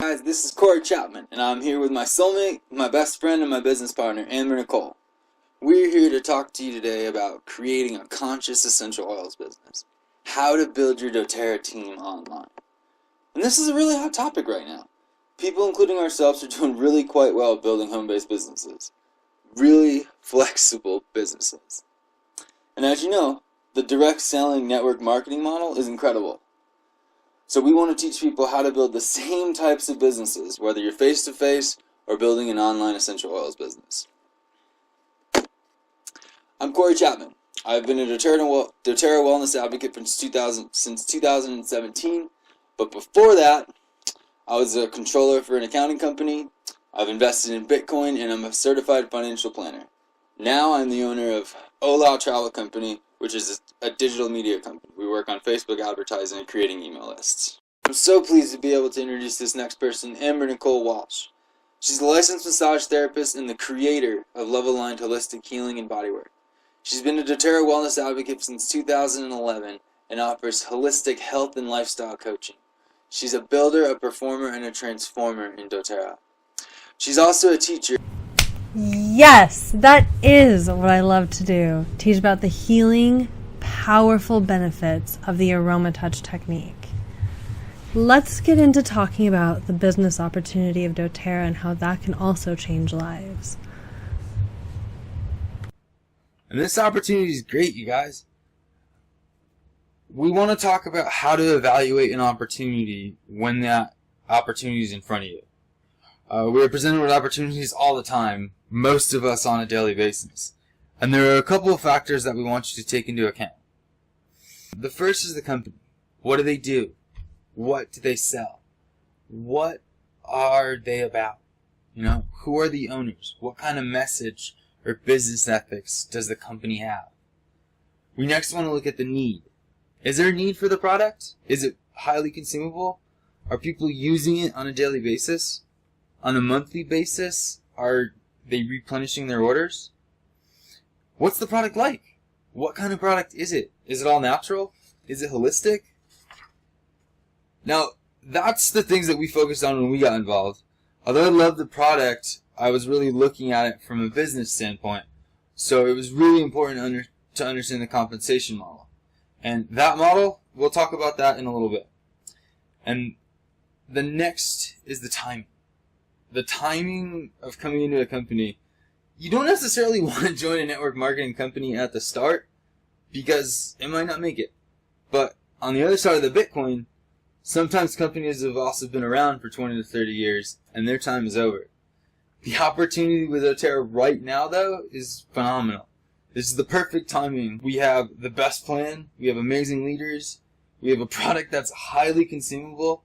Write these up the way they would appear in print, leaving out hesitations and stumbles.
Guys, this is Chapman, and I'm here with my soulmate, my best friend, and my business partner, Nichole. We're here to talk to you today about creating a conscious essential oils business. How to build your doTERRA team online. And this is a really hot topic right now. People, including ourselves, are doing really quite well building home-based businesses. Really flexible businesses. And as you know, the direct selling network marketing model is incredible. So we want to teach people how to build the same types of businesses, whether you're face-to-face or building an online essential oils business. I'm Chapman. I've been a doTERRA wellness advocate since 2017, but before that, I was a controller for an accounting company. I've invested in Bitcoin, and I'm a certified financial planner. Now I'm the owner of Olau Travel Company, which is a digital media company. We work on Facebook advertising and creating email lists. I'm so pleased to be able to introduce this next person, Nichole Walsh. She's a licensed massage therapist and the creator of Love Aligned Holistic Healing and Bodywork. She's been a doTERRA wellness advocate since 2011 and offers holistic health and lifestyle coaching. She's a builder, a performer, and a transformer in doTERRA. She's also a teacher. Yes, that is what I love to do. Teach about the healing, powerful benefits of the Aromatouch technique. Let's get into talking about the business opportunity of doTERRA and how that can also change lives. And this opportunity is great, you guys. We want to talk about how to evaluate an opportunity when that opportunity is in front of you. We are presented with opportunities all the time, most of us on a daily basis. And there are a couple of factors that we want you to take into account. The first is the company. What do they do? What do they sell? What are they about? Who are the owners? What kind of message or business ethics does the company have? We next want to look at the need. Is there a need for the product? Is it highly consumable? Are people using it on a daily basis? On a monthly basis? Are they replenishing their orders? What's the product like? What kind of product is it? Is it all natural? Is it holistic? Now, that's the things that we focused on when we got involved. Although I love the product, I was really looking at it from a business standpoint. So it was really important to understand the compensation model. And that model, we'll talk about that in a little bit. And the next is the timing. The timing of coming into a company. You don't necessarily want to join a network marketing company at the start because it might not make it. But on the other side of the Bitcoin, sometimes companies have also been around for 20 to 30 years and their time is over. The opportunity with doTERRA right now, though, is phenomenal. This is the perfect timing. We have the best plan, we have amazing leaders, we have a product that's highly consumable,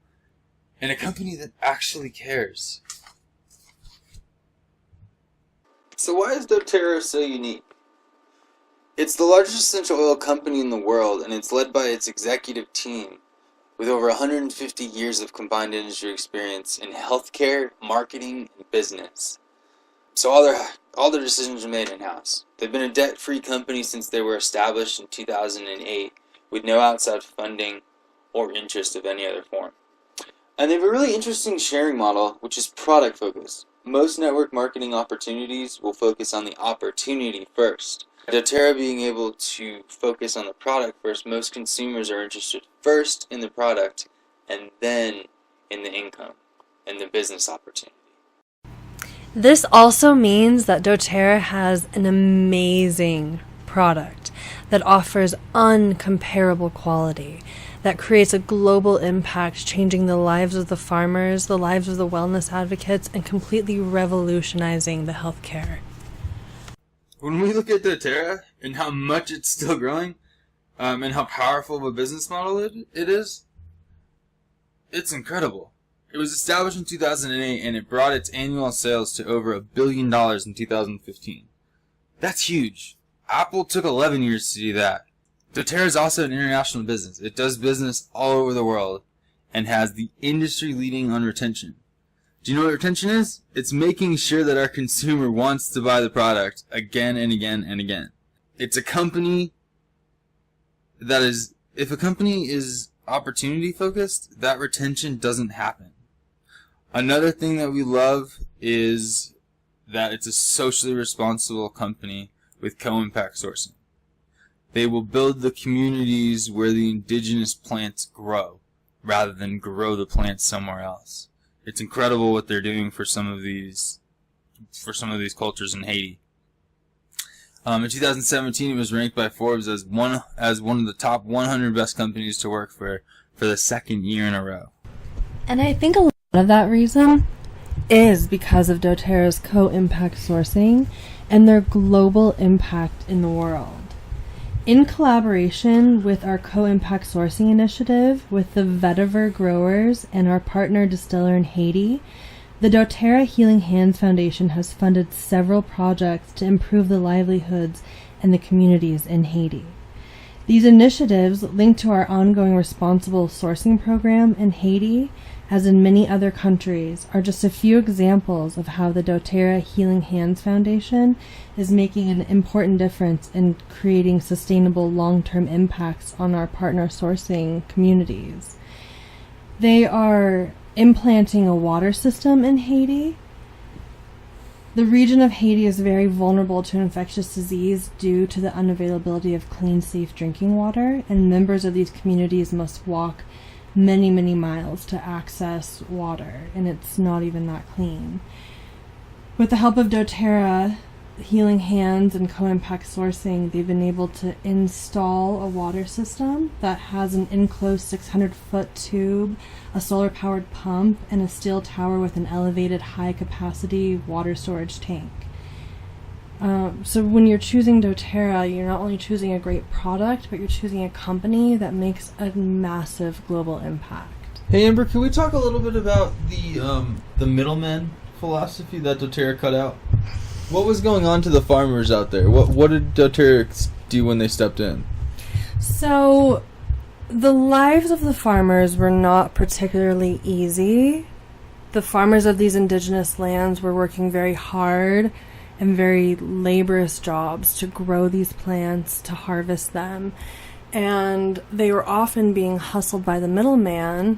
and a company that actually cares. So why is doTERRA so unique? It's the largest essential oil company in the world, and it's led by its executive team with over 150 years of combined industry experience in healthcare, marketing, and business. So all their decisions are made in-house. They've been a debt-free company since they were established in 2008 with no outside funding or interest of any other form. And they have a really interesting sharing model, which is product-focused. Most network marketing opportunities will focus on the opportunity first. doTERRA being able to focus on the product first, most consumers are interested first in the product and then in the income and the business opportunity. This also means that doTERRA has an amazing product that offers uncomparable quality, that creates a global impact, changing the lives of the farmers, the lives of the wellness advocates, and completely revolutionizing the healthcare. When we look at doTERRA and how much it's still growing, and how powerful of a business model it is, it's incredible. It was established in 2008 and it brought its annual sales to over $1 billion in 2015. That's huge. Apple took 11 years to do that. doTERRA is also an international business. It does business all over the world and has the industry leading on retention. Do you know what retention is? It's making sure that our consumer wants to buy the product again and again and again. It's a company that is, if a company is opportunity focused, that retention doesn't happen. Another thing that we love is that it's a socially responsible company with co-impact sourcing. They will build the communities where the indigenous plants grow, rather than grow the plants somewhere else. It's incredible what they're doing for some of these cultures in Haiti. In 2017, it was ranked by Forbes as one of the top 100 best companies to work for the second year in a row. And I think a lot of that reason is because of doTERRA's co-impact sourcing and their global impact in the world. In collaboration with our co-impact sourcing initiative with the vetiver growers and our partner distiller in Haiti, the doTERRA Healing Hands Foundation has funded several projects to improve the livelihoods and the communities in Haiti. These initiatives, linked to our ongoing responsible sourcing program in Haiti, as in many other countries, are just a few examples of how the doTERRA Healing Hands Foundation is making an important difference in creating sustainable long-term impacts on our partner sourcing communities. They are implanting a water system in Haiti. The region of Haiti is very vulnerable to infectious disease due to the unavailability of clean, safe drinking water, and members of these communities must walk many, many miles to access water, and it's not even that clean. With the help of doTERRA, Healing Hands, and co-impact sourcing, they've been able to install a water system that has an enclosed 600-foot tube, a solar-powered pump, and a steel tower with an elevated high-capacity water storage tank. So when you're choosing doTERRA, you're not only choosing a great product, but you're choosing a company that makes a massive global impact. Hey Amber, can we talk a little bit about the middleman philosophy that doTERRA cut out? What was going on to the farmers out there? What did doTERRA do when they stepped in? So the lives of the farmers were not particularly easy. The farmers of these indigenous lands were working very hard and very laborious jobs to grow these plants, to harvest them. And they were often being hustled by the middleman,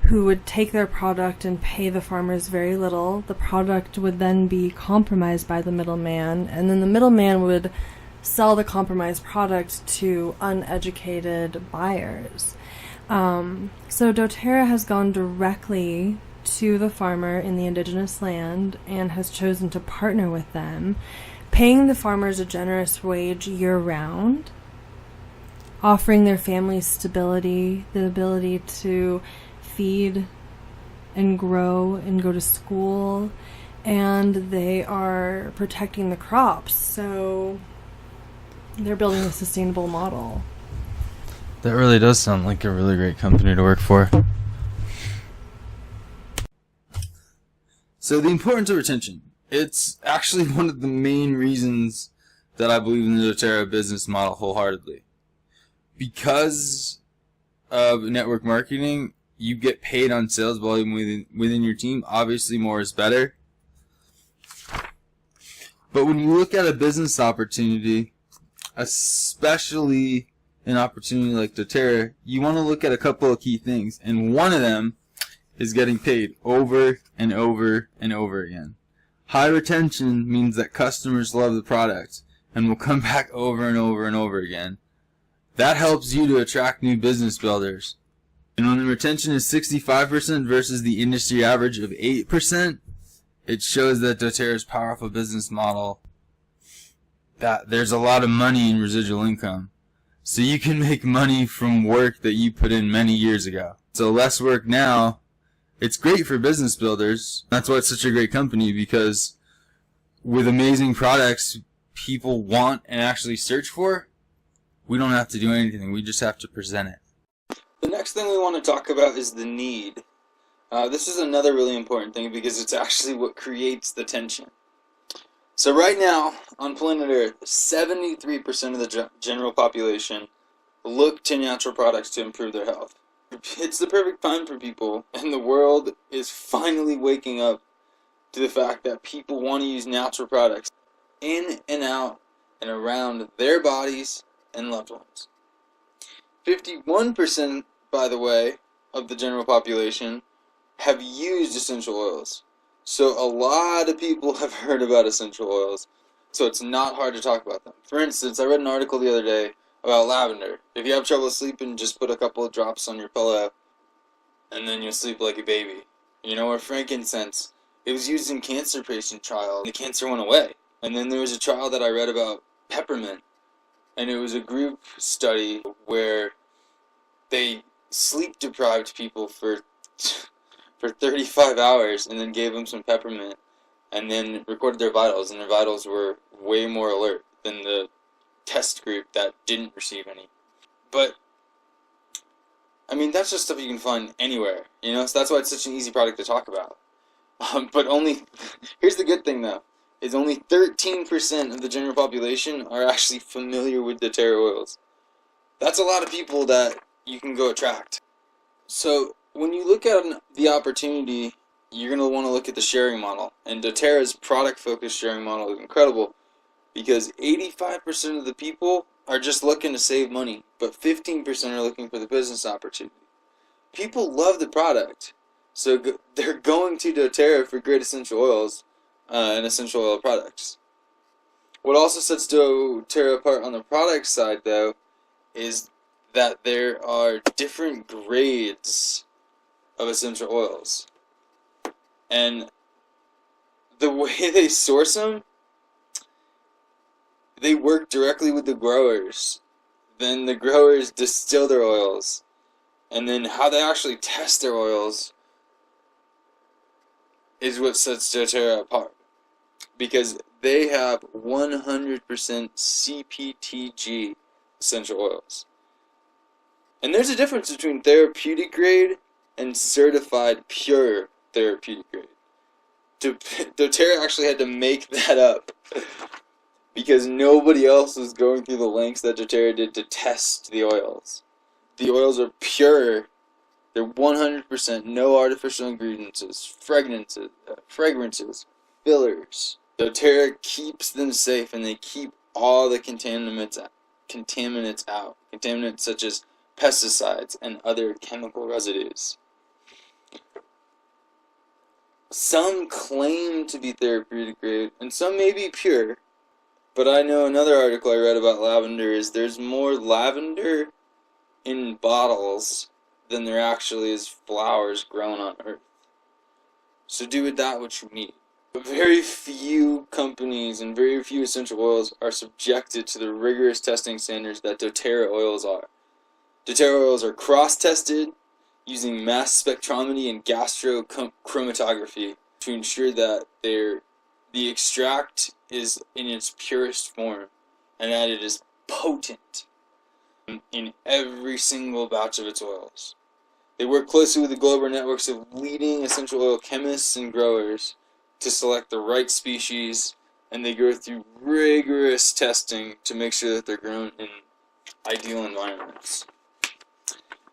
who would take their product and pay the farmers very little. The product would then be compromised by the middleman, and then the middleman would sell the compromised product to uneducated buyers. So doTERRA has gone directly to the farmer in the indigenous land and has chosen to partner with them, paying the farmers a generous wage year-round, offering their families stability, the ability to feed and grow and go to school, and they are protecting the crops, so they're building a sustainable model. That really does sound like a really great company to work for. So the importance of retention. It's actually one of the main reasons that I believe in the doTERRA business model wholeheartedly. Because of network marketing, you get paid on sales volume within your team. Obviously, more is better. But when you look at a business opportunity, especially an opportunity like doTERRA, you want to look at a couple of key things. And one of them is getting paid over and over and over again. High retention means that customers love the product and will come back over and over and over again. That helps you to attract new business builders. And when the retention is 65% versus the industry average of 8%, it shows that doTERRA's powerful business model, that there's a lot of money in residual income. So you can make money from work that you put in many years ago. So less work now. It's great for business builders. That's why it's such a great company, because with amazing products people want and actually search for, we don't have to do anything. We just have to present it. The next thing we want to talk about is the need. This is another really important thing because it's actually what creates the tension. So right now, on planet Earth, 73% of the general population look to natural products to improve their health. It's the perfect time for people, and the world is finally waking up to the fact that people want to use natural products in and out and around their bodies and loved ones. 51%, by the way, of the general population have used essential oils. So a lot of people have heard about essential oils. So it's not hard to talk about them. For instance, I read an article the other day about lavender. If you have trouble sleeping, just put a couple of drops on your pillow, and then you'll sleep like a baby. Or frankincense. It was used in cancer patient trials. The cancer went away. And then there was a trial that I read about peppermint. And it was a group study where they sleep-deprived people for 35 hours and then gave them some peppermint and then recorded their vitals. And their vitals were way more alert than the test group that didn't receive any. But that's just stuff you can find anywhere, so that's why it's such an easy product to talk about. But here's the good thing though, is only 13% of the general population are actually familiar with doTERRA oils. That's a lot of people that you can go attract. So when you look at the opportunity, you're going to want to look at the sharing model. And doTERRA's product-focused sharing model is incredible because 85% of the people are just looking to save money, but 15% are looking for the business opportunity. People love the product, so they're going to doTERRA for great essential oils and essential oil products. What also sets doTERRA apart on the product side, though, is that there are different grades of essential oils. And the way they source them, they work directly with the growers. Then the growers distill their oils. And then how they actually test their oils is what sets doTERRA apart. Because they have 100% CPTG essential oils. And there's a difference between therapeutic grade and certified pure therapeutic grade. doTERRA actually had to make that up because nobody else was going through the lengths that doTERRA did to test the oils. The oils are pure. They're 100%, no artificial ingredients, fragrances, fillers. doTERRA keeps them safe, and they keep all the contaminants out. Contaminants such as pesticides and other chemical residues. Some claim to be therapeutic grade, and some may be pure. But I know another article I read about lavender is there's more lavender in bottles than there actually is flowers grown on Earth. So do with that what you need. But very few companies and very few essential oils are subjected to the rigorous testing standards that doTERRA oils are. doTERRA oils are cross-tested using mass spectrometry and gastrochromatography to ensure that the extract is in its purest form and that it is potent in every single batch of its oils. They work closely with the global networks of leading essential oil chemists and growers to select the right species, and they go through rigorous testing to make sure that they're grown in ideal environments.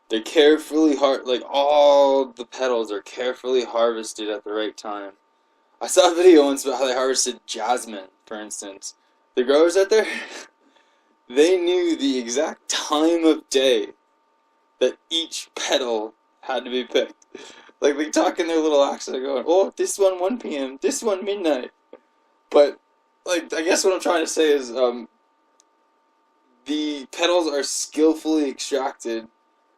They carefully all the petals are carefully harvested at the right time. I saw a video once about how they harvested jasmine, for instance. The growers out there, they knew the exact time of day that each petal had to be picked. Like, they talk in their little accent going, oh, this one 1 p.m., this one midnight. But, I guess what I'm trying to say is, the petals are skillfully extracted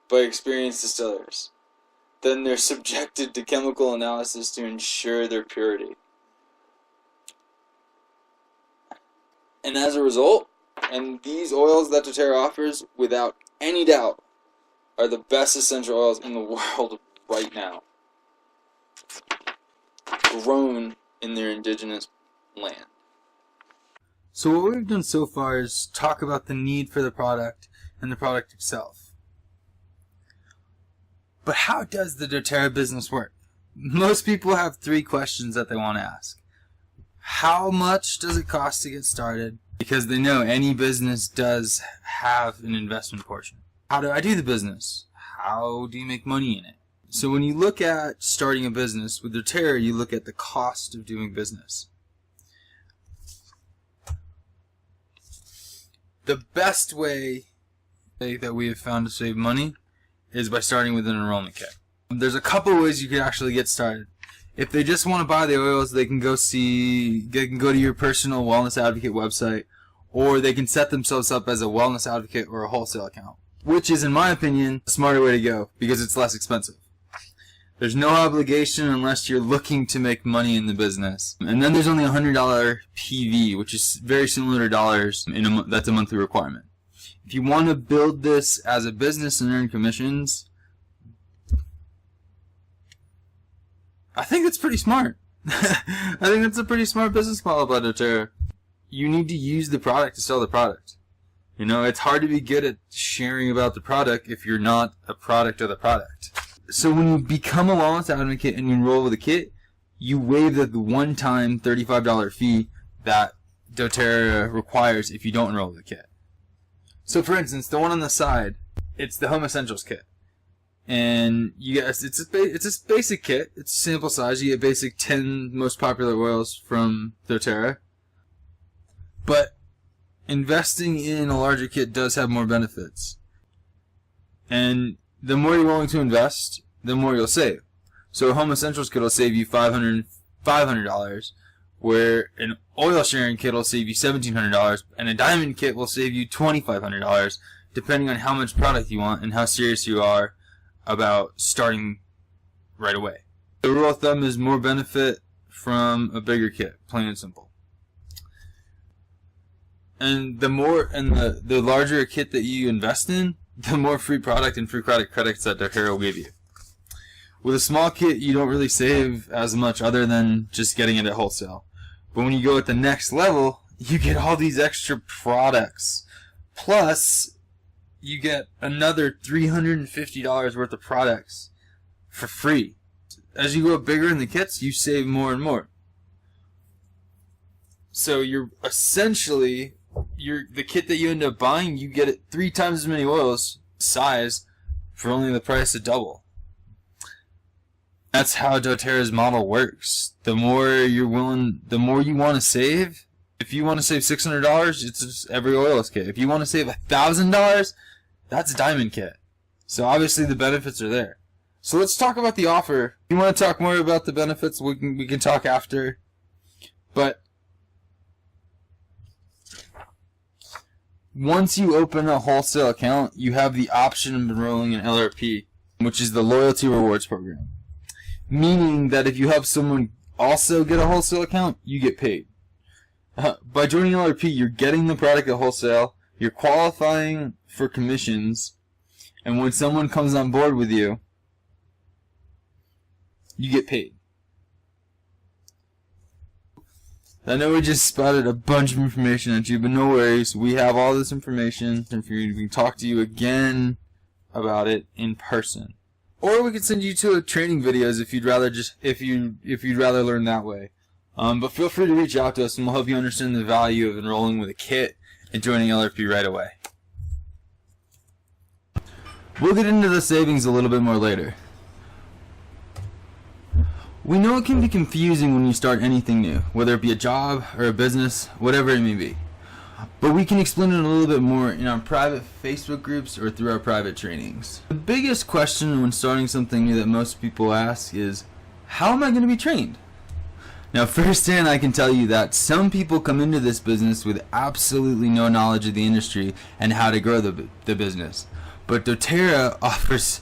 by experienced distillers. Then they're subjected to chemical analysis to ensure their purity. And as a result, and these oils that doTERRA offers, without any doubt, are the best essential oils in the world right now. Grown in their indigenous land. So what we've done so far is talk about the need for the product and the product itself. But how does the doTERRA business work? Most people have 3 questions that they want to ask. How much does it cost to get started? Because they know any business does have an investment portion. How do I do the business? How do you make money in it? So when you look at starting a business with doTERRA, you look at the cost of doing business. The best way that we have found to save money is by starting with an enrollment kit. There's a couple ways you can actually get started. If they just want to buy the oils, they can go to your personal wellness advocate website, or they can set themselves up as a wellness advocate or a wholesale account, which is, in my opinion, a smarter way to go because it's less expensive. There's no obligation unless you're looking to make money in the business. And then there's only a $100 PV, which is very similar to dollars. That's a monthly requirement. If you want to build this as a business and earn commissions, I think that's pretty smart. I think that's a pretty smart business model by doTERRA. You need to use the product to sell the product. You know, it's hard to be good at sharing about the product if you're not a product of the product. So when you become a wellness advocate and you enroll with a kit, you waive the one-time $35 fee that doTERRA requires if you don't enroll with a kit. So for instance, the one on the side, it's the Home Essentials kit. And you get, it's a basic kit. It's sample size. You get basic 10 most popular oils from doTERRA. But investing in a larger kit does have more benefits. And the more you're willing to invest, the more you'll save. So a Home Essentials kit will save you $500, where an oil sharing kit will save you $1,700, and a diamond kit will save you $2,500, depending on how much product you want and how serious you are about starting right away. The rule of thumb is more benefit from a bigger kit, plain and simple. And the larger a kit that you invest in, the more free product and free credits that doTERRA will give you. With a small kit, you don't really save as much other than just getting it at wholesale. But when you go at the next level, you get all these extra products. Plus, you get another $350 worth of products for free. As you go bigger in the kits, you save more and more. So you're essentially, the kit that you end up buying, you get it 3 times as many oils size for only the price of double. That's how doTERRA's model works. The more you want to save, if you want to save $600, it's just every oils kit. If you want to save $1,000, that's a diamond kit. So obviously the benefits are there. So let's talk about the offer. If you want to talk more about the benefits, we can talk after. But once you open a wholesale account, you have the option of enrolling in LRP, which is the Loyalty Rewards Program. Meaning that if you help someone also get a wholesale account, you get paid. By joining LRP, you're getting the product at wholesale, you're qualifying for commissions, and when someone comes on board with you, you get paid. I know we just spouted a bunch of information at you, but no worries. We have all this information, and we can talk to you again about it in person. Or we could send you to training videos if you'd rather learn that way. But feel free to reach out to us, and we'll help you understand the value of enrolling with a kit and joining LRP right away. We'll get into the savings a little bit more later. We know it can be confusing when you start anything new, whether it be a job or a business, whatever it may be. But we can explain it a little bit more in our private Facebook groups or through our private trainings. The biggest question when starting something new that most people ask is, how am I going to be trained? Now, firsthand, I can tell you that some people come into this business with absolutely no knowledge of the industry and how to grow the business. But doTERRA offers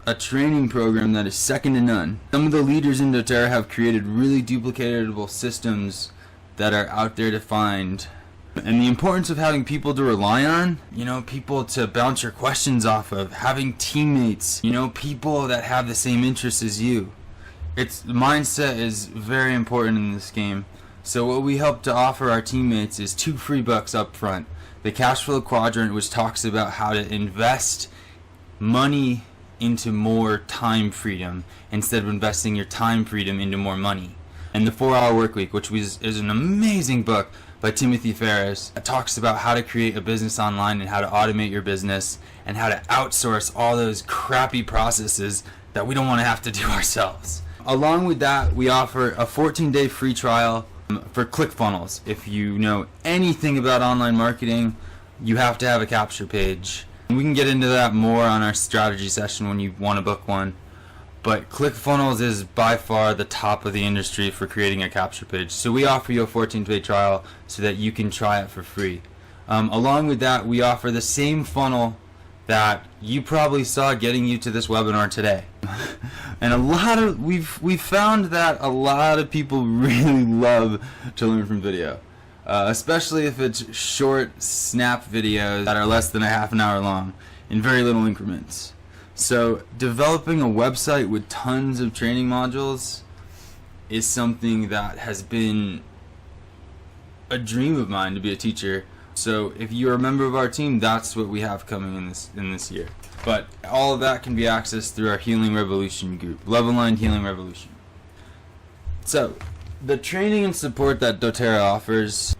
a training program that is second to none. Some of the leaders in doTERRA have created really duplicatable systems that are out there to find. And the importance of having people to rely on, people to bounce your questions off of, having teammates, people that have the same interests as you. Mindset is very important in this game. So what we hope to offer our teammates is 2 free bucks up front. The cash flow quadrant, which talks about how to invest money into more time freedom instead of investing your time freedom into more money. And the 4-Hour Workweek, which is an amazing book by Timothy Ferriss, that talks about how to create a business online and how to automate your business and how to outsource all those crappy processes that we don't want to have to do ourselves. Along with that, we offer a 14-day free trial for ClickFunnels. If you know anything about online marketing, you have to have a capture page. We can get into that more on our strategy session when you want to book one. But ClickFunnels is by far the top of the industry for creating a capture page. So we offer you a 14-day trial so that you can try it for free. Along with that, we offer the same funnel that you probably saw getting you to this webinar today. And we've found that a lot of people really love to learn from video. Especially if it's short snap videos that are less than a half an hour long in very little increments. So developing a website with tons of training modules is something that has been a dream of mine to be a teacher. So if you're a member of our team, that's what we have coming in this year. But all of that can be accessed through our Healing Revolution group, Love Aligned Healing Revolution. So the training and support that doTERRA offers,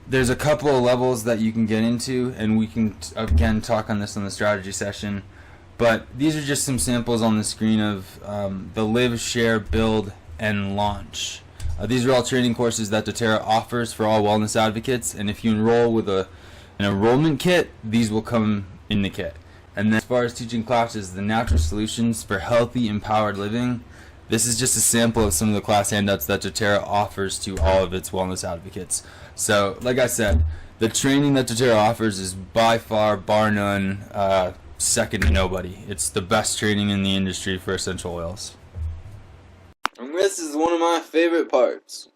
there's a couple of levels that you can get into, and we can again talk on this in the strategy session. But these are just some samples on the screen of the Live, Share, Build, and Launch. These are all training courses that doTERRA offers for all wellness advocates, and if you enroll with an enrollment kit, these will come in the kit. And then as far as teaching classes, the natural solutions for healthy, empowered living, this is just a sample of some of the class handouts that doTERRA offers to all of its wellness advocates. So, like I said, the training that doTERRA offers is by far, bar none, second to nobody. It's the best training in the industry for essential oils. And this is one of my favorite parts.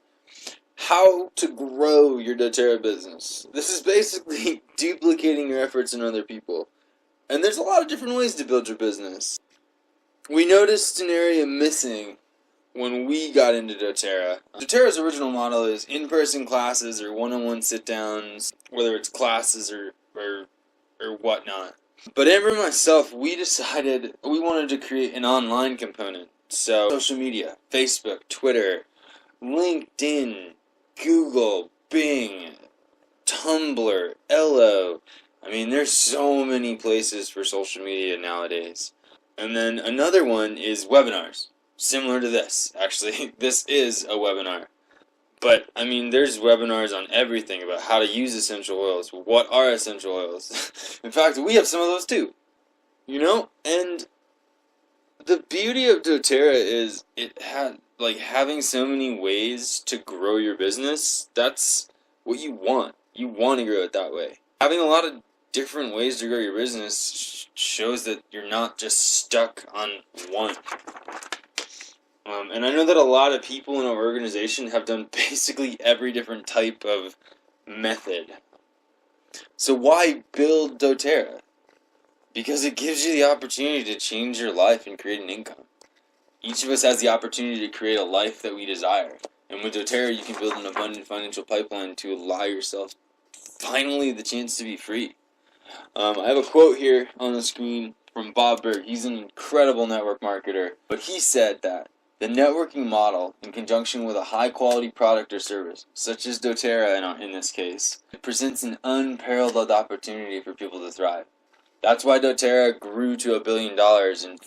How to grow your doTERRA business. This is basically duplicating your efforts in other people. And there's a lot of different ways to build your business. We noticed an area missing when we got into doTERRA. doTERRA's original model is in-person classes or one-on-one sit-downs, whether it's classes or whatnot. But Amber and myself, we decided we wanted to create an online component. So, social media, Facebook, Twitter, LinkedIn, Google, Bing, Tumblr, Ello. I mean, there's so many places for social media nowadays. And then another one is webinars, similar to this. Actually, this is a webinar. But, I mean, there's webinars on everything about how to use essential oils. What are essential oils? In fact, we have some of those too. You know? And the beauty of doTERRA is it had, like, having so many ways to grow your business. That's what you want. You want to grow it that way. Having a lot of different ways to grow your business shows that you're not just stuck on one. And I know that a lot of people in our organization have done basically every different type of method. So why build doTERRA? Because it gives you the opportunity to change your life and create an income. Each of us has the opportunity to create a life that we desire. And with doTERRA, you can build an abundant financial pipeline to allow yourself finally the chance to be free. I have a quote here on the screen from Bob Berg. He's an incredible network marketer. But he said that the networking model, in conjunction with a high-quality product or service, such as doTERRA in this case, presents an unparalleled opportunity for people to thrive. That's why doTERRA grew to $1 billion in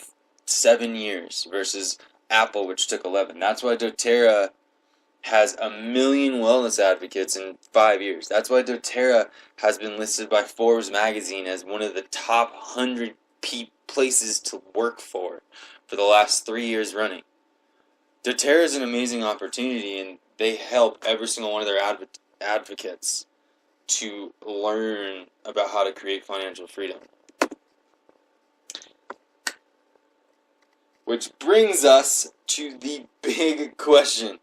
7 years versus Apple, which took 11. That's why doTERRA has 1 million wellness advocates in 5 years. That's why doTERRA has been listed by Forbes magazine as one of the top 100 places to work for the last 3 years running. doTERRA is an amazing opportunity, and they help every single one of their advocates to learn about how to create financial freedom. Which brings us to the big question.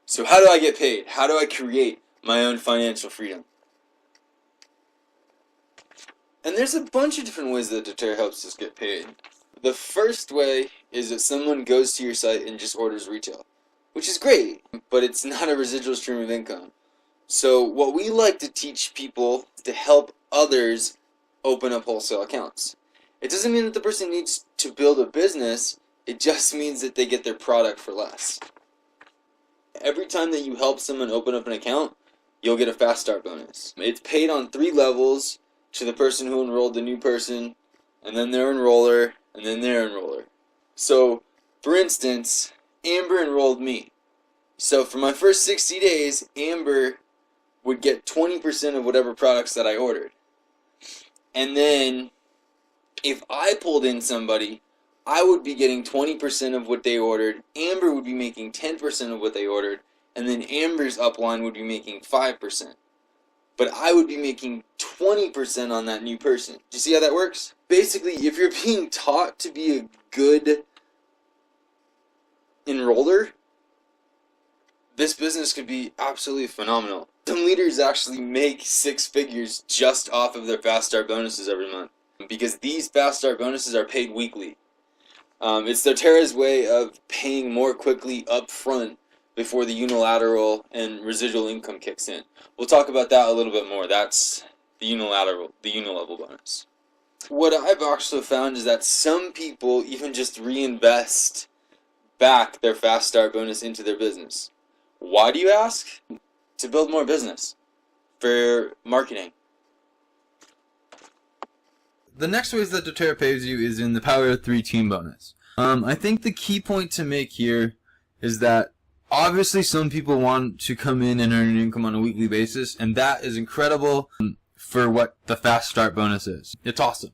So how do I get paid? How do I create my own financial freedom? And there's a bunch of different ways that doTERRA helps us get paid. The first way is that someone goes to your site and just orders retail, which is great, but it's not a residual stream of income. So what we like to teach people is to help others open up wholesale accounts. It doesn't mean that the person needs to build a business. It just means that they get their product for less. Every time that you help someone open up an account, you'll get a fast start bonus. It's paid on 3 levels to the person who enrolled the new person, and then their enroller, and then their enroller. So, for instance, Amber enrolled me. So for my first 60 days, Amber would get 20% of whatever products that I ordered. And then, if I pulled in somebody I would be getting 20% of what they ordered, Amber would be making 10% of what they ordered, and then Amber's upline would be making 5%. But I would be making 20% on that new person. Do you see how that works? Basically, if you're being taught to be a good enroller, this business could be absolutely phenomenal. Some leaders actually make 6 figures just off of their fast start bonuses every month, because these fast start bonuses are paid weekly. It's doTERRA's way of paying more quickly up front before the unilateral and residual income kicks in. We'll talk about that a little bit more. That's the unilevel bonus. What I've also found is that some people even just reinvest back their fast start bonus into their business. Why do you ask? To build more business for marketing. The next ways that doTERRA pays you is in the Power of 3 team bonus. I think the key point to make here is that obviously some people want to come in and earn an income on a weekly basis, and that is incredible for what the fast start bonus is. It's awesome.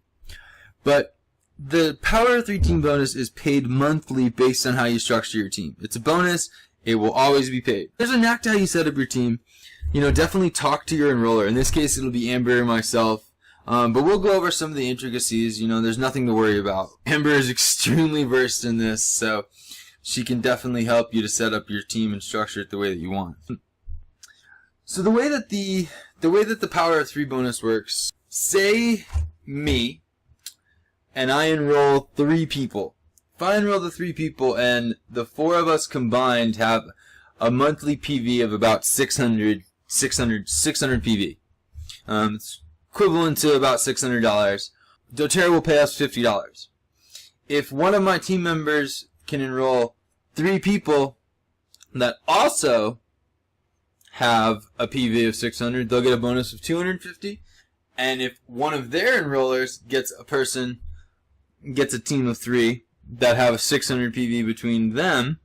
But the Power of 3 team bonus is paid monthly based on how you structure your team. It's a bonus. It will always be paid. There's a knack to how you set up your team. Definitely talk to your enroller. In this case, it'll be Amber and myself. But we'll go over some of the intricacies. There's nothing to worry about. Amber is extremely versed in this, so she can definitely help you to set up your team and structure it the way that you want. So the way that the Power of 3 bonus works, say me, and I enroll 3 people. If I enroll the 3 people and the 4 of us combined have a monthly PV of about 600 PV. It's equivalent to about $600. doTERRA will pay us $50. If one of my team members can enroll 3 people that also have a PV of 600, they'll get a bonus of 250. And if one of their enrollers gets a team of 3 that have a 600 PV between them,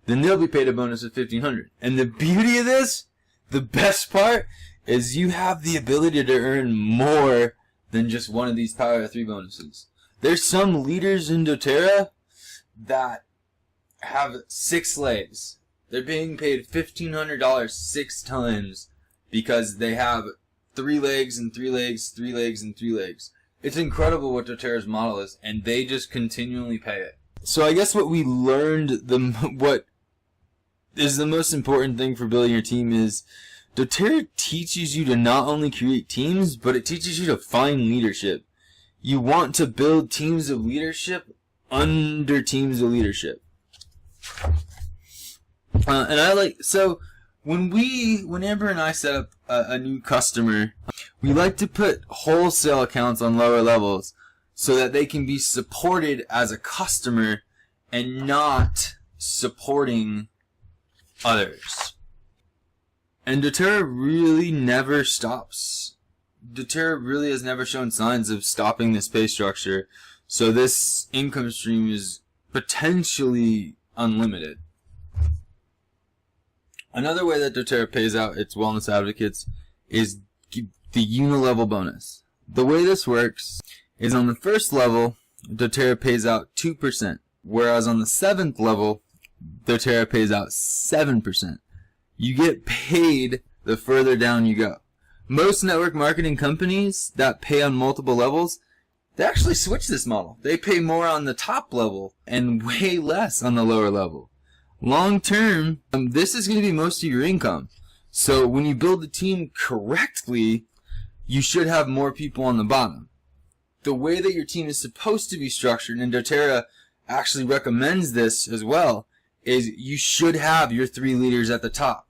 then they'll be paid a bonus of 1,500. And the beauty of this, the best part, is you have the ability to earn more than just one of these Power of 3 bonuses. There's some leaders in doTERRA that have 6 legs. They're being paid $1,500 6 times because they have 3 legs and 3 legs, 3 legs and 3 legs. It's incredible what doTERRA's model is, and they just continually pay it. So I guess what we learned, what is the most important thing for building your team is doTERRA teaches you to not only create teams, but it teaches you to find leadership. You want to build teams of leadership under teams of leadership. When Amber and I set up a new customer, we like to put wholesale accounts on lower levels so that they can be supported as a customer and not supporting others. And doTERRA really never stops. doTERRA really has never shown signs of stopping this pay structure, so this income stream is potentially unlimited. Another way that doTERRA pays out its wellness advocates is the unilevel bonus. The way this works is on the first level, doTERRA pays out 2%, whereas on the 7th level, doTERRA pays out 7%. You get paid the further down you go. Most network marketing companies that pay on multiple levels, they actually switch this model. They pay more on the top level and way less on the lower level. Long term, this is going to be most of your income. So when you build the team correctly, you should have more people on the bottom. The way that your team is supposed to be structured, and doTERRA actually recommends this as well, is you should have your 3 leaders at the top.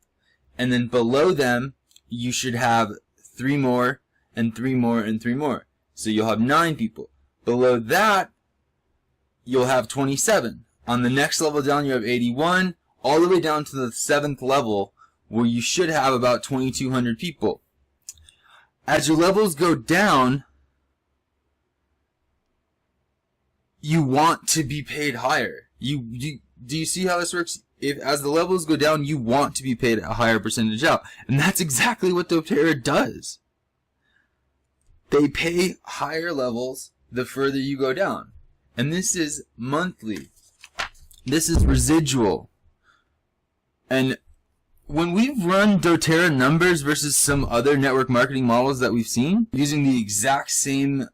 And then below them, you should have 3 more, and 3 more, and 3 more. So you'll have 9 people. Below that, you'll have 27. On the next level down, you have 81, all the way down to the 7th level, where you should have about 2,200 people. As your levels go down, you want to be paid higher. Do you see how this works? As the levels go down, you want to be paid a higher percentage out. And that's exactly what doTERRA does. They pay higher levels the further you go down. And this is monthly. This is residual. And when we've run doTERRA numbers versus some other network marketing models that we've seen, using the exact same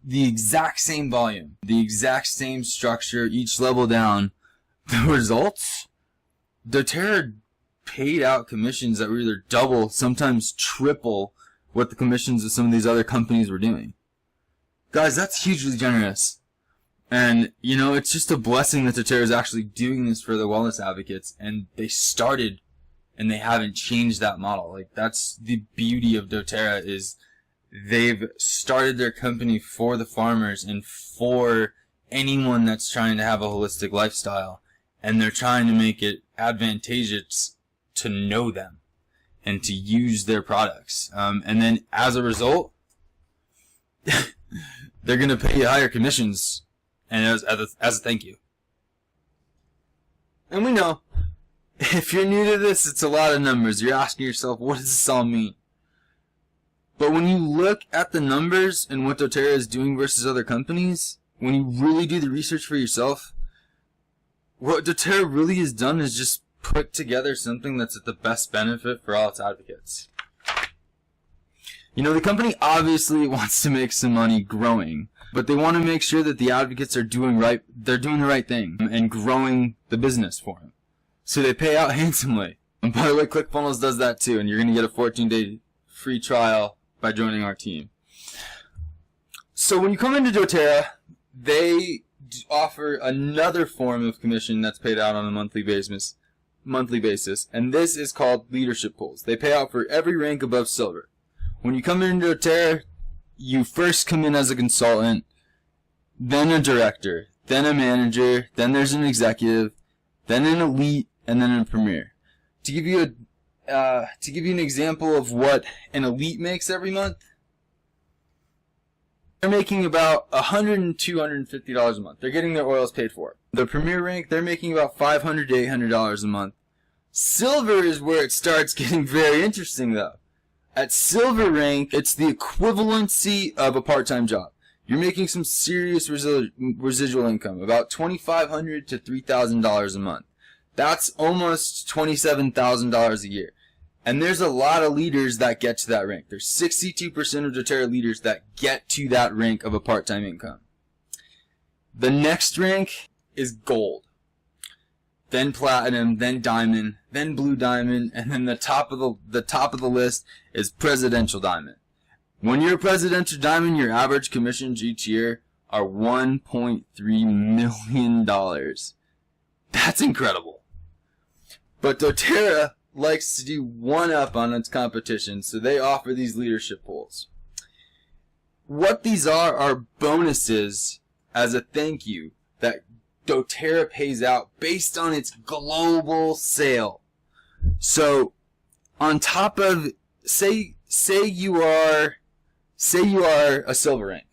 volume, the exact same structure, each level down, the results, doTERRA paid out commissions that were either double, sometimes triple what the commissions of some of these other companies were doing. Guys, that's hugely generous. And, you know, it's just a blessing that doTERRA is actually doing this for the wellness advocates, and they started and they haven't changed that model. Like, that's the beauty of doTERRA, is they've started their company for the farmers and for anyone that's trying to have a holistic lifestyle, and they're trying to make it advantageous to know them and to use their products. And then as a result, they're going to pay you higher commissions and as a thank you. And we know, if you're new to this, it's a lot of numbers. You're asking yourself, what does this all mean? But when you look at the numbers and what doTERRA is doing versus other companies, when you really do the research for yourself, what doTERRA really has done is just put together something that's at the best benefit for all its advocates. You know, the company obviously wants to make some money growing, but they want to make sure that the advocates are doing the right thing and growing the business for them. So they pay out handsomely. And by the way, ClickFunnels does that too, and you're going to get a 14-day free trial by joining our team. So when you come into doTERRA, they offer another form of commission that's paid out on a monthly basis, and this is called leadership pools. They pay out for every rank above silver. When you come into doTERRA, you first come in as a consultant, then a director, then a manager, then there's an executive, then an elite, and then a premier. To give you an example of what an elite makes every month, they're making about $100 to $250 a month. They're getting their oils paid for. The premier rank, they're making about $500 to $800 a month. Silver is where it starts getting very interesting, though. At silver rank, it's the equivalency of a part-time job. You're making some serious residual income, about $2,500 to $3,000 a month. That's almost $27,000 a year. And there's a lot of leaders that get to that rank. There's 62% of doTERRA leaders that get to that rank of a part-time income. The next rank is gold, then platinum, then diamond, then blue diamond, and then the top of the list is presidential diamond. When you're a presidential diamond, your average commissions each year are $1.3 million. That's incredible. But doTERRA likes to do one up on its competition, so they offer these leadership pools. What these are bonuses as a thank you that doTERRA pays out based on its global sale. So, on top of, say you are a silver rank.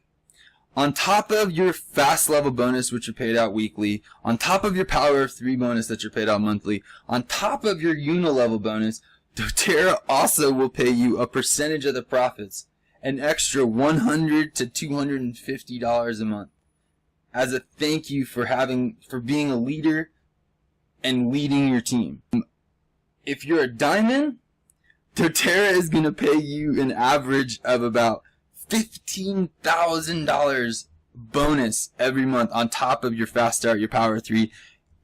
On top of your fast level bonus, which are paid out weekly, on top of your power of 3 bonus that you're paid out monthly, on top of your unilevel bonus, doTERRA also will pay you a percentage of the profits, an extra $100 to $250 a month, as a thank you for being a leader and leading your team. If you're a diamond, doTERRA is going to pay you an average of about $15,000 bonus every month on top of your fast start, your power 3,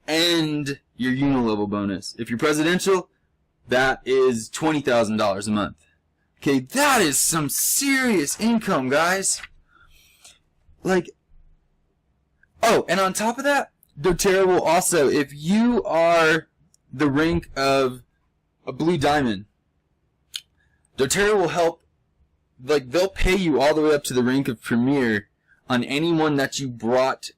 and your unilevel bonus. If you're presidential, that is $20,000 a month. Okay, that is some serious income, guys. Like, oh, and on top of that, doTERRA will also, if you are the rank of a blue diamond, doTERRA will help. Like, they'll pay you all the way up to the rank of premier on anyone that you brought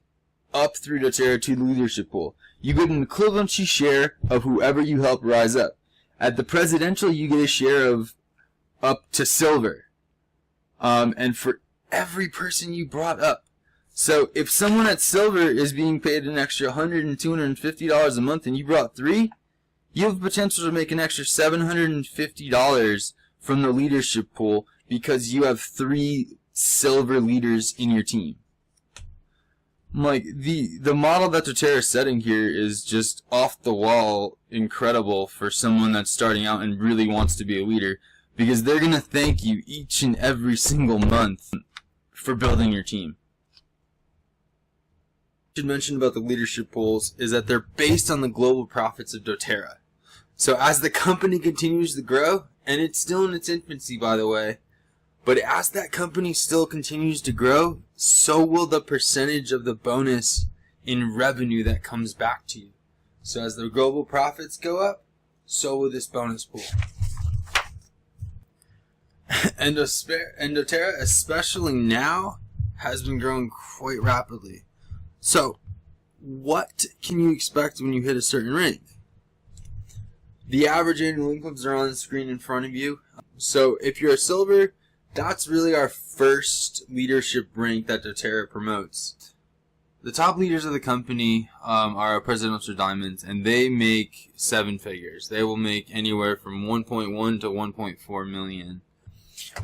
up through doTERRA to the leadership pool. You get an equivalency share of whoever you help rise up. At the presidential, you get a share of up to silver. And for every person you brought up. So if someone at silver is being paid an extra $100 and $250 a month and you brought 3, you have the potential to make an extra $750 from the leadership pool, because you have 3 silver leaders in your team. Like, the model that doTERRA is setting here is just off the wall incredible for someone that's starting out and really wants to be a leader, because they're going to thank you each and every single month for building your team. What I should mention about the leadership pools is that they're based on the global profits of doTERRA. So as the company continues to grow, and it's still in its infancy, by the way, but as that company still continues to grow, so will the percentage of the bonus in revenue that comes back to you. So as the global profits go up, so will this bonus pool. And doTERRA, especially now, has been growing quite rapidly. So, what can you expect when you hit a certain rank? The average annual incomes are on the screen in front of you. So, if you're a silver, that's really our first leadership rank that doTERRA promotes. The top leaders of the company are our presidential diamonds, and they make 7 figures. They will make anywhere from 1.1 to 1.4 million.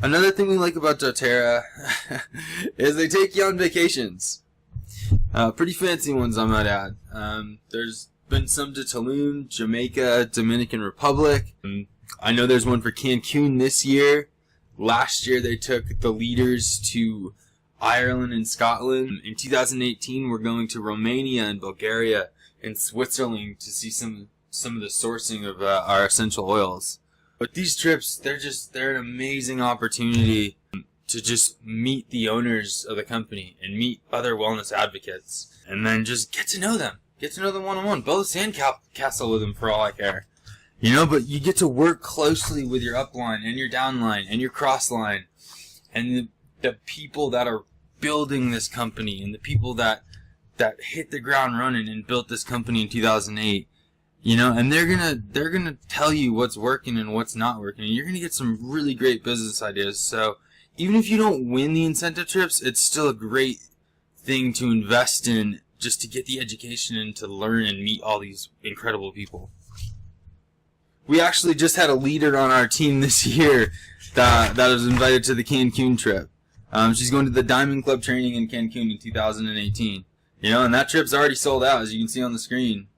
Another thing we like about doTERRA is they take you on vacations. Pretty fancy ones, I might add. There's been some to Tulum, Jamaica, Dominican Republic. I know there's one for Cancun this year. Last year they took the leaders to Ireland and Scotland. In 2018 we're going to Romania and Bulgaria and Switzerland to see some of the sourcing of our essential oils. But these trips, they're an amazing opportunity to just meet the owners of the company and meet other wellness advocates, and then just get to know them. Get to know them one-on-one. Build a sandcastle with them for all I care. You know, but you get to work closely with your upline and your downline and your crossline and the people that are building this company and the people that hit the ground running and built this company in 2008. You know, and they're gonna tell you what's working and what's not working, and you're gonna get some really great business ideas. So even if you don't win the incentive trips, it's still a great thing to invest in, just to get the education and to learn and meet all these incredible people. We actually just had a leader on our team this year that was invited to the Cancun trip. She's going to the Diamond Club training in Cancun in 2018. You know, and that trip's already sold out, as you can see on the screen.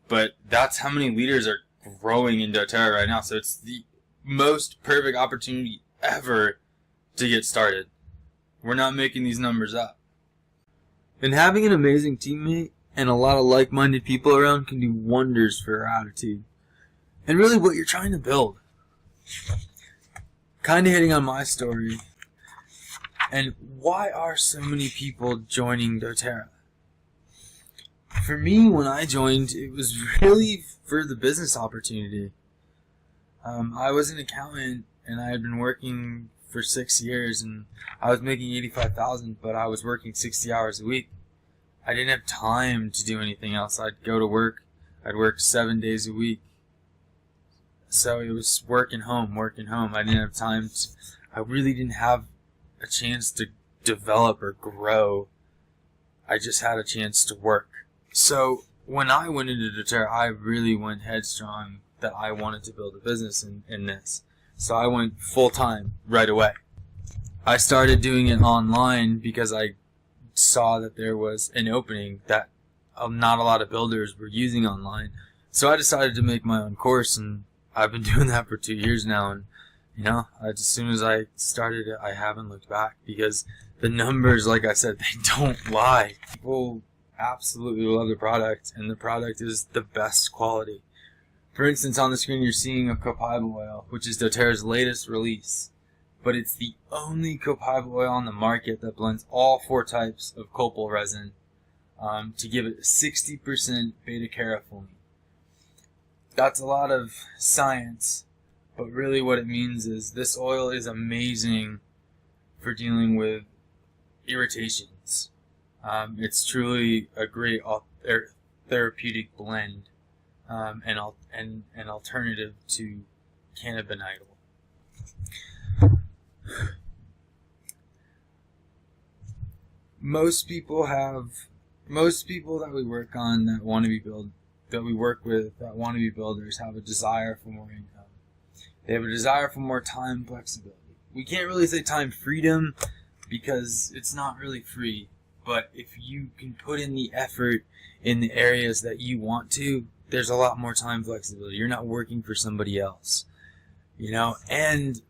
But that's how many leaders are growing in doTERRA right now. So it's the most perfect opportunity ever to get started. We're not making these numbers up. And having an amazing teammate and a lot of like-minded people around can do wonders for your attitude. And really what you're trying to build. Kind of hitting on my story. And why are so many people joining doTERRA? For me, when I joined, it was really for the business opportunity. I was an accountant, and I had been working for 6 years, and I was making $85,000, but I was working 60 hours a week. I didn't have time to do anything else. I'd go to work. I'd work 7 days a week. So it was work and home. I didn't have time to, I really didn't have a chance to develop or grow. I just had a chance to work. So when I went into doTERRA, I really went headstrong that I wanted to build a business in this. So I went full-time right away. I started doing it online because I saw that there was an opening that not a lot of builders were using online. So I decided to make my own course, and I've been doing that for 2 years now. And you know, as soon as I started it, I haven't looked back, because the numbers, like I said, they don't lie. People absolutely love the product, and the product is the best quality. For instance, on the screen you're seeing a copaiba oil, which is doTERRA's latest release, but it's the only copaiba oil on the market that blends all 4 types of copal resin to give it 60% beta-carotene. That's a lot of science, but really what it means is this oil is amazing for dealing with irritations. It's truly a great therapeutic blend, and an alternative to cannabinoidal. Most people that we work on that want to be builders have a desire for more income. They have a desire for more time flexibility. We can't really say time freedom because it's not really free, But if you can put in the effort in the areas that you want to, there's a lot more time flexibility. You're not working for somebody else, you know, and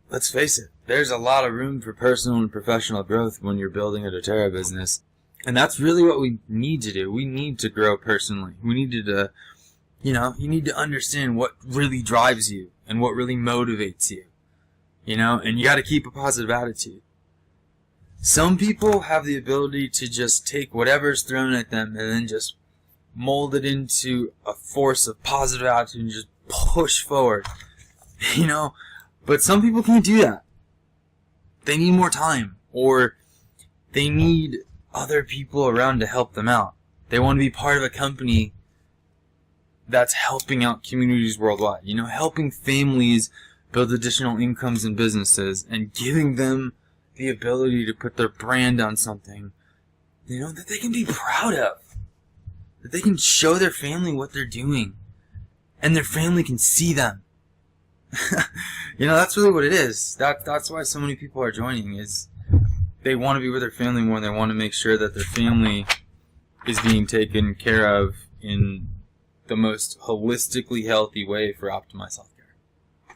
let's face it, there's a lot of room for personal and professional growth when you're building a doTERRA business. And that's really what we need to do. We need to grow personally. We need to, you know, you need to understand what really drives you and what really motivates you, you know, and you got to keep a positive attitude. Some people have the ability to just take whatever's thrown at them and then just mold it into a force of positive attitude and just push forward, you know, but some people can't do that. They need more time, or they need other people around to help them out. They want to be part of a company that's helping out communities worldwide, you know, helping families build additional incomes and businesses and giving them the ability to put their brand on something, you know, that they can be proud of, that they can show their family what they're doing and their family can see them. You know, that's really what it is. That's why so many people are joining, is they want to be with their family more, and they want to make sure that their family is being taken care of in the most holistically healthy way for optimized healthcare.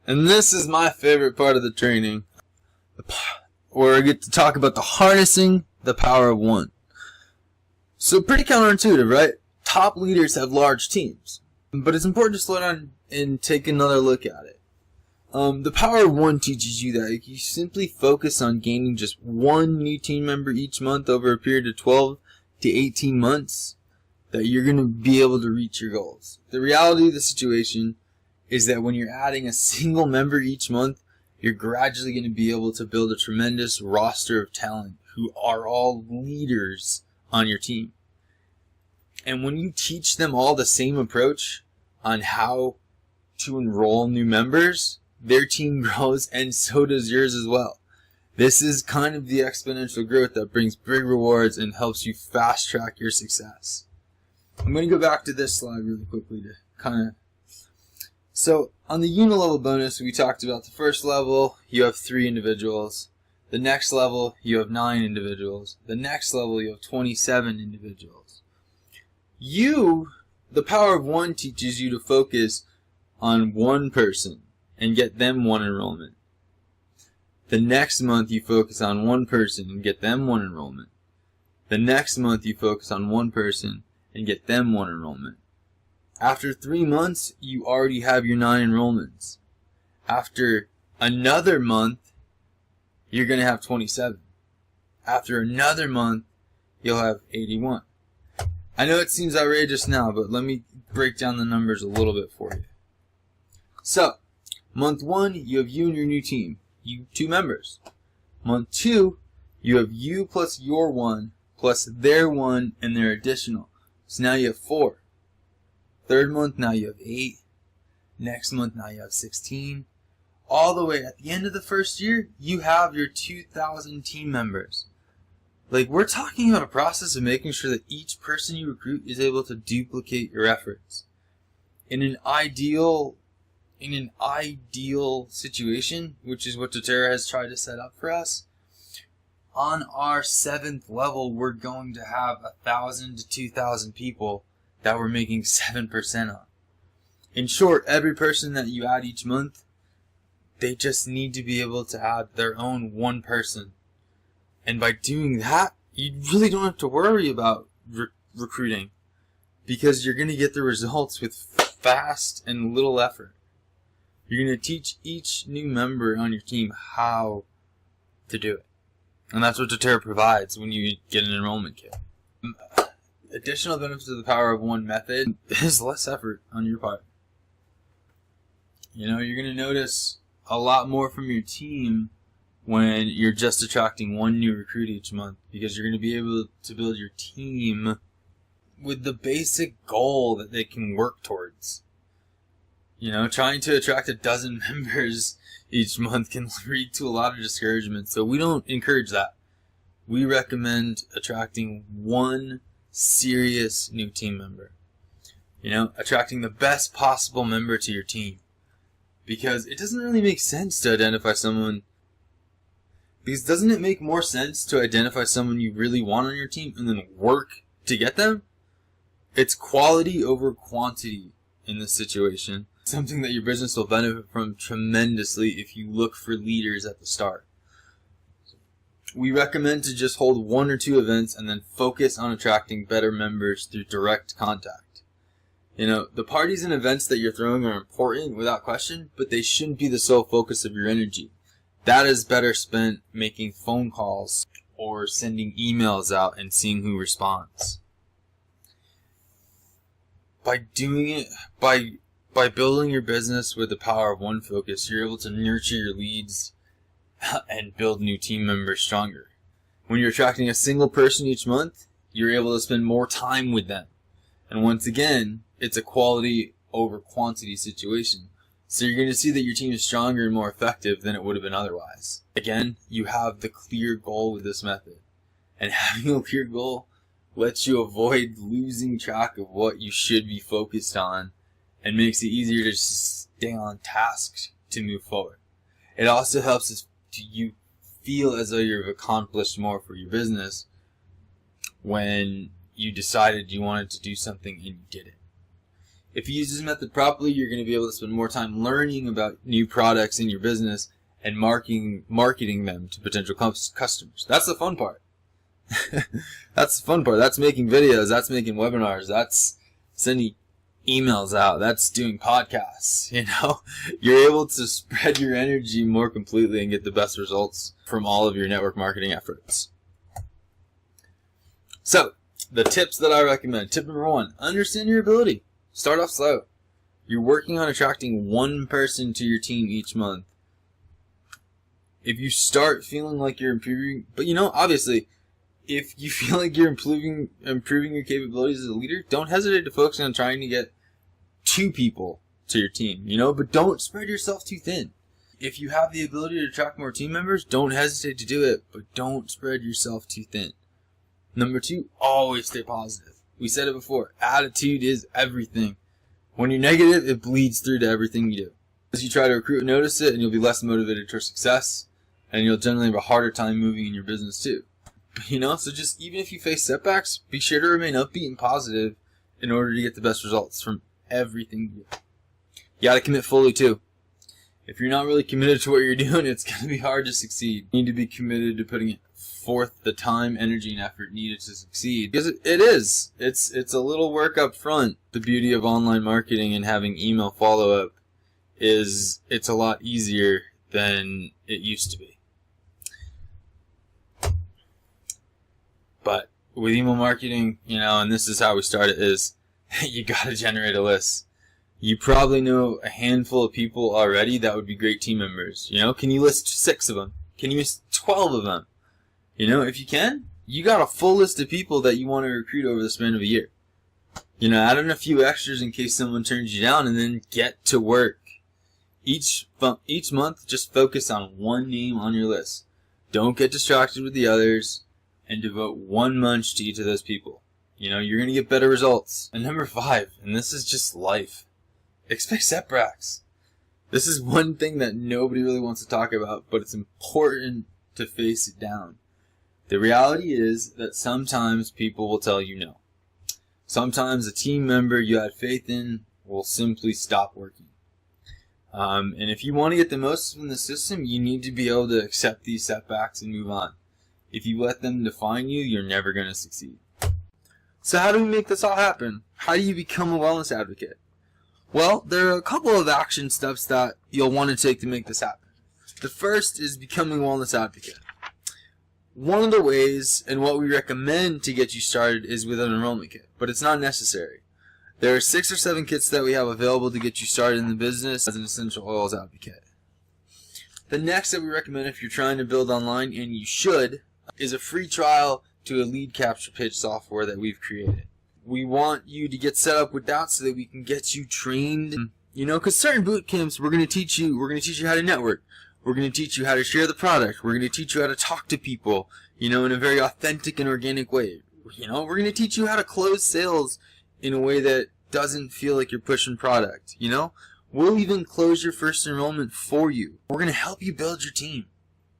And this is my favorite part of the training, where I get to talk about the harnessing the power of one. So pretty counterintuitive, right? Top leaders have large teams, but it's important to slow down and take another look at it. The power of one teaches you that if you simply focus on gaining just one new team member each month over a period of 12 to 18 months, that you're going to be able to reach your goals. The reality of the situation is that when you're adding a single member each month, you're gradually going to be able to build a tremendous roster of talent who are all leaders on your team. And when you teach them all the same approach on how to enroll new members, their team grows, and so does yours as well. This is kind of the exponential growth that brings big rewards and helps you fast track your success. I'm going to go back to this slide really quickly to kind of... So, on the unilevel bonus, we talked about the first level, you have 3 individuals. The next level, you have 9 individuals. The next level, you have 27 individuals. The power of one teaches you to focus on one person and get them one enrollment. The next month you focus on one person and get them one enrollment. The next month you focus on one person and get them one enrollment. After 3 months, you already have your 9 enrollments. After another month, you're going to have 27. After another month, you'll have 81. I know it seems outrageous now, but let me break down the numbers a little bit for you. So, month 1, you have you and your new team. You 2 members. Month 2, you have you plus your 1 plus their 1 and their additional. So now you have 4. Third month, now you have 8. Next month, now you have 16. All the way at the end of the first year, you have your 2,000 team members. Like, we're talking about a process of making sure that each person you recruit is able to duplicate your efforts. In an ideal situation, which is what doTERRA has tried to set up for us, on our 7th level, we're going to have 1,000 to 2,000 people that we're making 7% on. In short, every person that you add each month, they just need to be able to add their own one person. And by doing that, you really don't have to worry about recruiting, because you're going to get the results with fast and little effort. You're going to teach each new member on your team how to do it. And that's what doTERRA provides when you get an enrollment kit. Additional benefits of the power of one method is less effort on your part. You know, you're going to notice a lot more from your team when you're just attracting one new recruit each month, because you're going to be able to build your team with the basic goal that they can work towards. You know, trying to attract 12 members each month can lead to a lot of discouragement, so we don't encourage that. We recommend attracting one serious new team member. You know, attracting the best possible member to your team. Because it doesn't really make sense to identify someone. Because doesn't it make more sense to identify someone you really want on your team and then work to get them? It's quality over quantity in this situation. Something that your business will benefit from tremendously if you look for leaders at the start. We recommend to just hold 1 or 2 events and then focus on attracting better members through direct contact. You know, the parties and events that you're throwing are important without question, but they shouldn't be the sole focus of your energy. That is better spent making phone calls or sending emails out and seeing who responds. By doing it, by building your business with the power of one focus, you're able to nurture your leads and build new team members stronger. When you're attracting a single person each month, you're able to spend more time with them. And once again, it's a quality over quantity situation. So you're going to see that your team is stronger and more effective than it would have been otherwise. Again, you have the clear goal with this method. And having a clear goal lets you avoid losing track of what you should be focused on and makes it easier to stay on task to move forward. It also helps you feel as though you've accomplished more for your business when you decided you wanted to do something and you did it. If you use this method properly, you're going to be able to spend more time learning about new products in your business and marketing them to potential customers. That's the fun part. That's the fun part. That's making videos. That's making webinars. That's sending emails out. That's doing podcasts. You know, you're able to spread your energy more completely and get the best results from all of your network marketing efforts. So, the tips that I recommend. Tip number 1, understand your ability. Start off slow. You're working on attracting 1 person to your team each month. If you start feeling like you're improving, but you know, obviously, if you feel like you're improving your capabilities as a leader, don't hesitate to focus on trying to get 2 people to your team, you know, but don't spread yourself too thin. If you have the ability to attract more team members, don't hesitate to do it, but don't spread yourself too thin. Number 2, always stay positive. We said it before, attitude is everything. When you're negative, it bleeds through to everything you do. As you try to recruit, notice it, and you'll be less motivated for success, and you'll generally have a harder time moving in your business too. You know, so just even if you face setbacks, be sure to remain upbeat and positive in order to get the best results from everything you do. You gotta commit fully too. If you're not really committed to what you're doing, it's gonna be hard to succeed. You need to be committed to putting forth the time, energy, and effort needed to succeed. Because it is. It's a little work up front. The beauty of online marketing and having email follow-up is it's a lot easier than it used to be. But with email marketing, you know, and this is how we start it, is you gotta generate a list. You probably know a handful of people already that would be great team members. You know, can you list 6 of them? Can you list 12 of them? You know, if you can, you got a full list of people that you want to recruit over the span of a year. You know, add in a few extras in case someone turns you down, and then get to work. Each month, just focus on 1 name on your list. Don't get distracted with the others, and devote 1 month to each of those people. You know, you're going to get better results. And number 5, and this is just life, expect setbacks. This is one thing that nobody really wants to talk about, but it's important to face it down. The reality is that sometimes people will tell you no. Sometimes a team member you had faith in will simply stop working. And if you want to get the most from the system, you need to be able to accept these setbacks and move on. If you let them define you, you're never going to succeed. So how do we make this all happen? How do you become a wellness advocate? Well, there are a couple of action steps that you'll want to take to make this happen. The first is becoming a wellness advocate. One of the ways, and what we recommend to get you started, is with an enrollment kit, but it's not necessary. There are 6 or 7 kits that we have available to get you started in the business as an essential oils advocate. The next that we recommend if you're trying to build online, and you should, is a free trial to a lead capture page software that we've created. We want you to get set up with that so that we can get you trained. You know, because certain boot camps, we're going to teach you how to network. We're going to teach you how to share the product. We're going to teach you how to talk to people, you know, in a very authentic and organic way. You know, we're going to teach you how to close sales in a way that doesn't feel like you're pushing product, you know. We'll even close your first enrollment for you. We're going to help you build your team.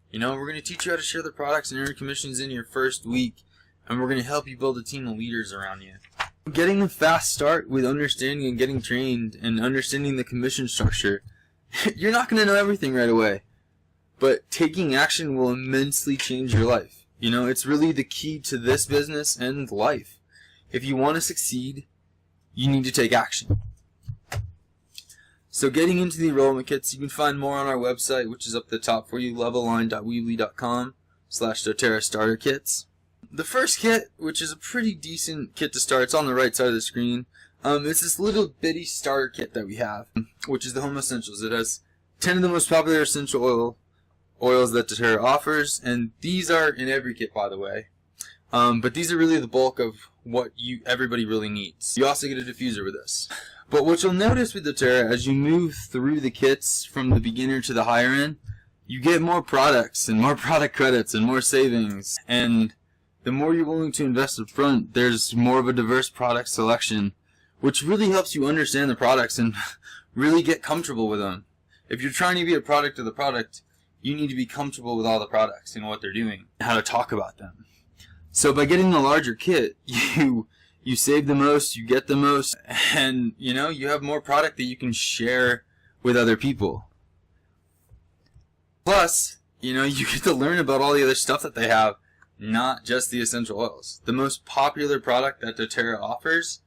You know, we're going to teach you how to share the products and earn commissions in your first week, and we're going to help you build a team of leaders around you. Getting a fast start with understanding and getting trained and understanding the commission structure, you're not going to know everything right away, but taking action will immensely change your life. You know, it's really the key to this business and life. If you want to succeed, you need to take action. So getting into the enrollment kits, you can find more on our website, which is up the top for you, levelline.weebly.com/doTERRA starter kits. The first kit, which is a pretty decent kit to start, it's on the right side of the screen. It's this little bitty starter kit that we have, which is the Home Essentials. It has 10 of the most popular essential oils that doTERRA offers, and these are in every kit, by the way. But these are really the bulk of what everybody really needs. You also get a diffuser with this. But what you'll notice with doTERRA, as you move through the kits from the beginner to the higher end, you get more products and more product credits and more savings. And the more you're willing to invest up front, there's more of a diverse product selection, which really helps you understand the products and really get comfortable with them. If you're trying to be a product of the product, you need to be comfortable with all the products and what they're doing, and how to talk about them. So by getting the larger kit, you save the most, you get the most, and you know, you have more product that you can share with other people. Plus, you know, you get to learn about all the other stuff that they have, not just the essential oils. The most popular product that doTERRA offers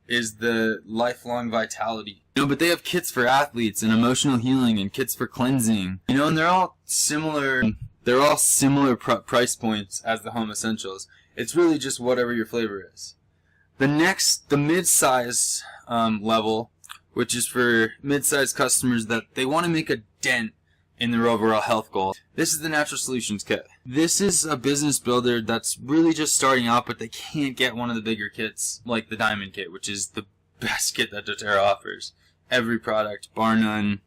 is the Lifelong Vitality. You know, but they have kits for athletes and emotional healing and kits for cleansing. You know, and they're all similar. They're all similar price points as the Home Essentials. It's really just whatever your flavor is. The mid-size level, which is for mid-size customers that they want to make a dent in their overall health goal. This is the Natural Solutions Kit. This is a business builder that's really just starting out, but they can't get one of the bigger kits like the Diamond Kit, which is the best kit that doTERRA offers. Every product, bar none,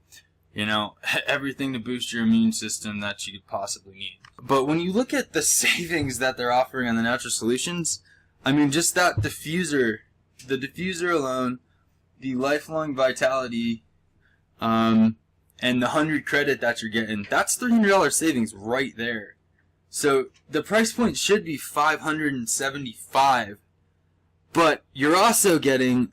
you know, everything to boost your immune system that you could possibly need. But when you look at the savings that they're offering on the Natural Solutions, I mean, just that diffuser, the diffuser alone, the Lifelong Vitality, and the 100 credit that you're getting, that's $300 savings right there. So the price point should be $575, but you're also getting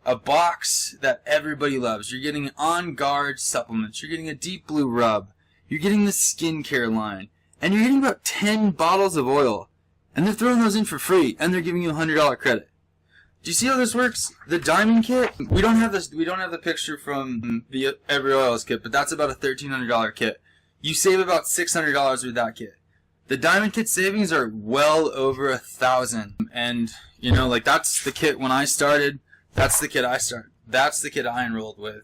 a box that everybody loves. You're getting On Guard supplements. You're getting a Deep Blue rub. You're getting the skincare line, and you're getting about 10 bottles of oil, and they're throwing those in for free, and they're giving you a $100 credit. Do you see how this works? The Diamond Kit, we don't have this. We don't have the picture from the Every Oils kit, but that's about a $1,300 kit. You save about $600 with that kit. The Diamond Kit savings are well over $1,000, and you know, like that's the kit when I started. That's the kit I started. That's the kit I enrolled with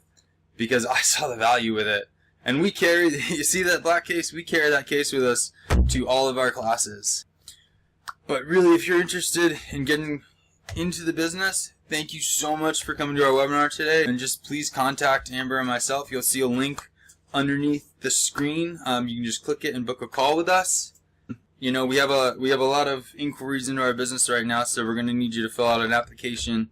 because I saw the value with it. And we carry. You see that black case? We carry that case with us to all of our classes. But really, if you're interested in getting into the business, thank you so much for coming to our webinar today, and just please contact Amber and myself. You'll see a link underneath the screen. You can just click it and book a call with us. You know, we have a lot of inquiries into our business right now, so we're going to need you to fill out an application,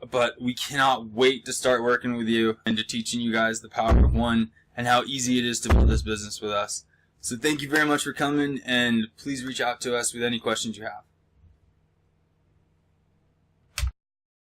but we cannot wait to start working with you and to teaching you guys the power of one and how easy it is to build this business with us. So thank you very much for coming, and please reach out to us with any questions you have.